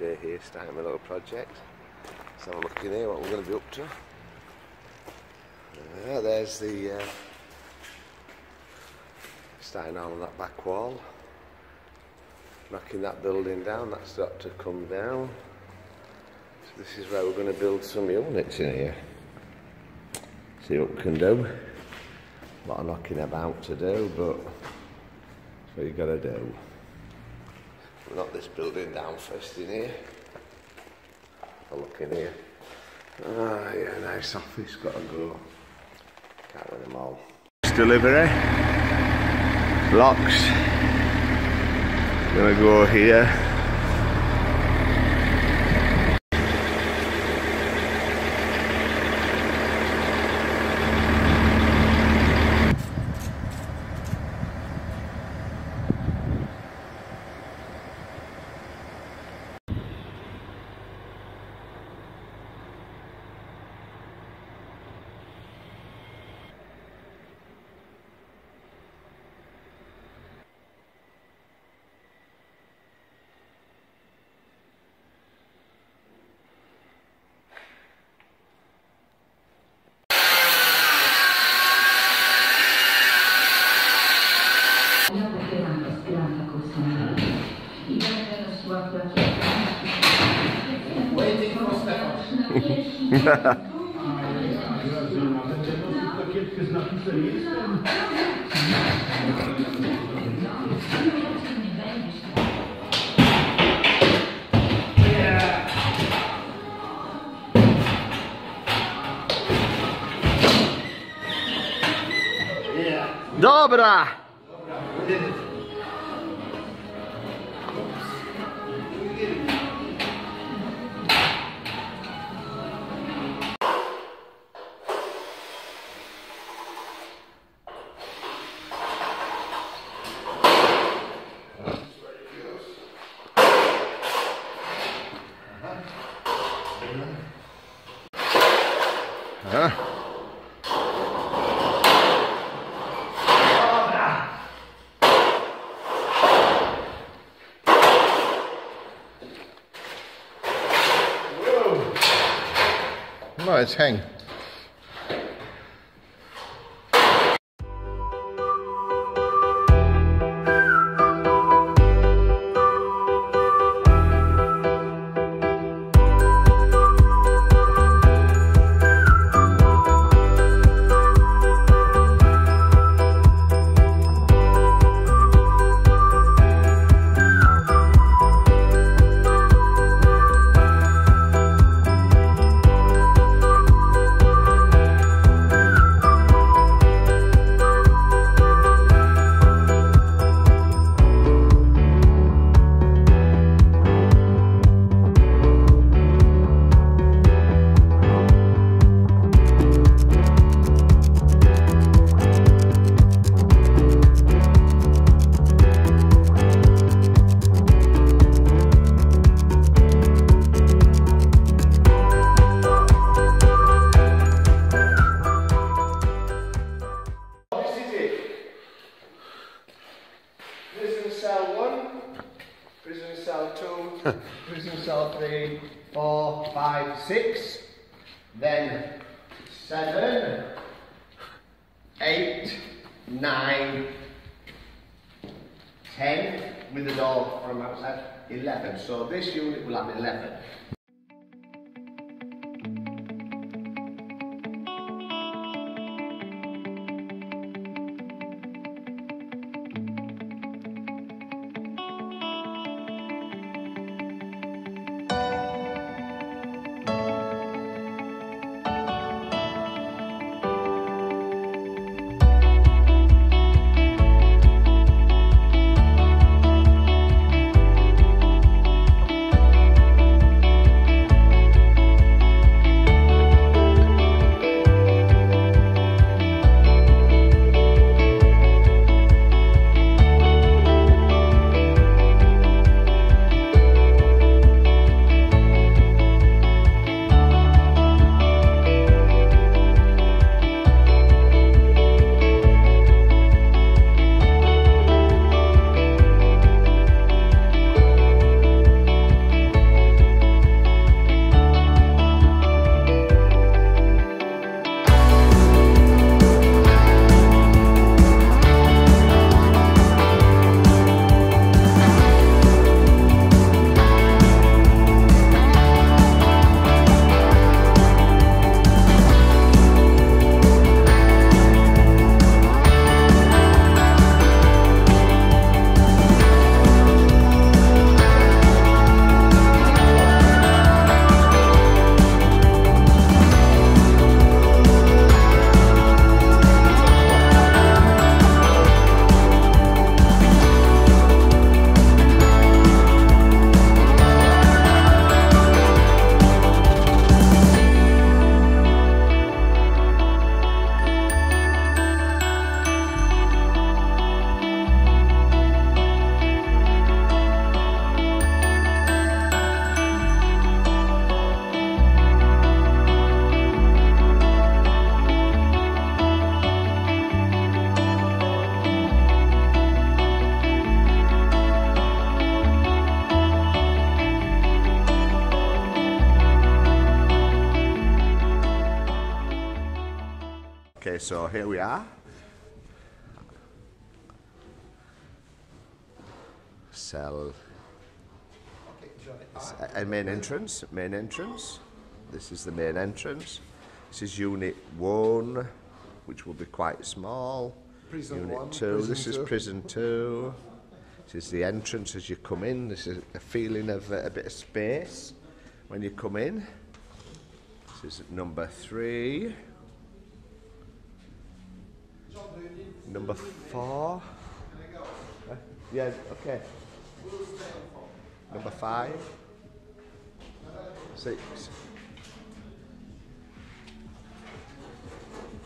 day here, starting my little project. Let's have a look in here what we're going to be up to. There's the starting on that back wall, knocking that building down. That's got to come down. So this is where we're going to build some units in here. See what we can do. A lot of knocking about to do, but that's what you got to do. We'll knock this building down first in here. Have a look in here. Ah, yeah, nice office, got to go. Can't win them all. Delivery. Blocks. Gonna go here. Dobra! Let's hang. Prison cell 3, 4, 5, 6, then 7, 8, 9, 10 with the door from outside, 11. So this unit will have 11. so here we are. Cell. A main entrance. This is the main entrance. This is Unit 1, which will be quite small. Prison Unit 1, 2, prison this is 2. Prison 2. This is the entrance as you come in. This is a feeling of a bit of space when you come in. This is number 3. Number 4. Yeah, okay. Number 5. 6.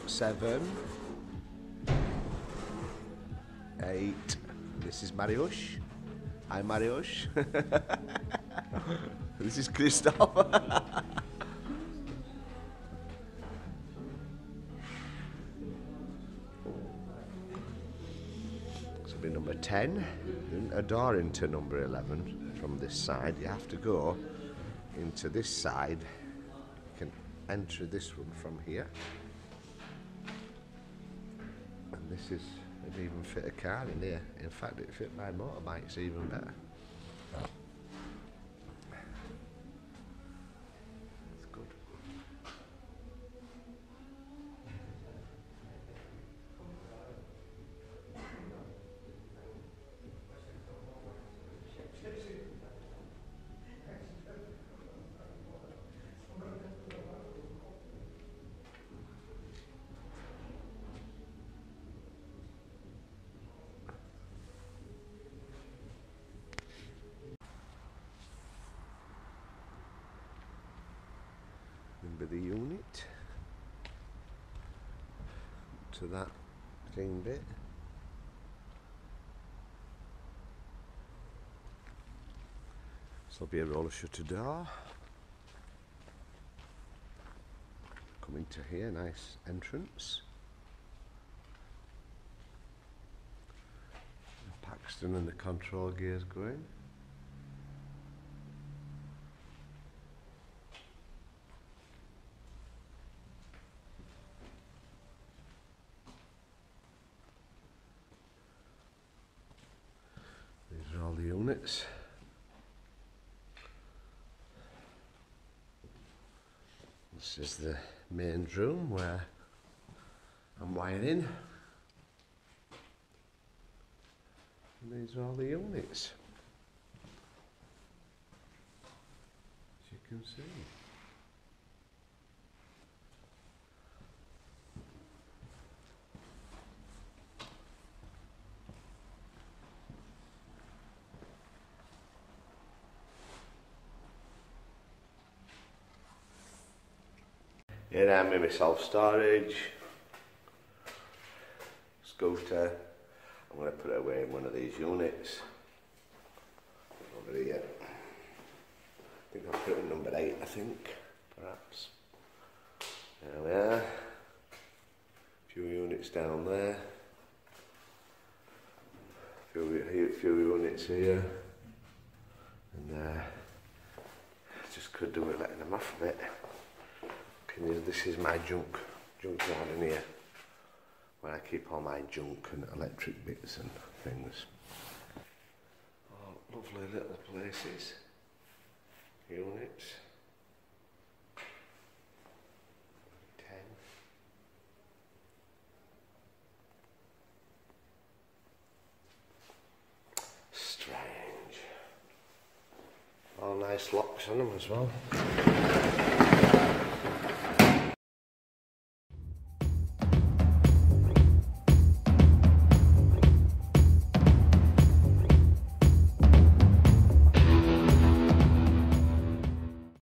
7. 8. This is Mariusz. Hi, Mariusz. This is Christoph. This will be number 10. A door into number 11 from this side. You have to go into this side. You can enter this one from here. And this is, it'd even fit a car in here. In fact, it fit my motorbike's even better. That's good. Remember the unit to that green bit. So there'll be a roller shutter door. Coming to here, nice entrance. The Paxton and the control gears going. These are all the units. This is the main room where I'm wiring. And these are all the units, as you can see. Here I am in my self-storage scooter. I'm going to put it away in one of these units. Over here. I think I'll put it in number 8, I think, perhaps. There we are. A few units down there. A few units here. And I just could do with letting them off a bit. This is my junk yard in here, where I keep all my junk and electric bits and things. Oh, lovely little places, units. 10. Strange. All nice locks on them as well.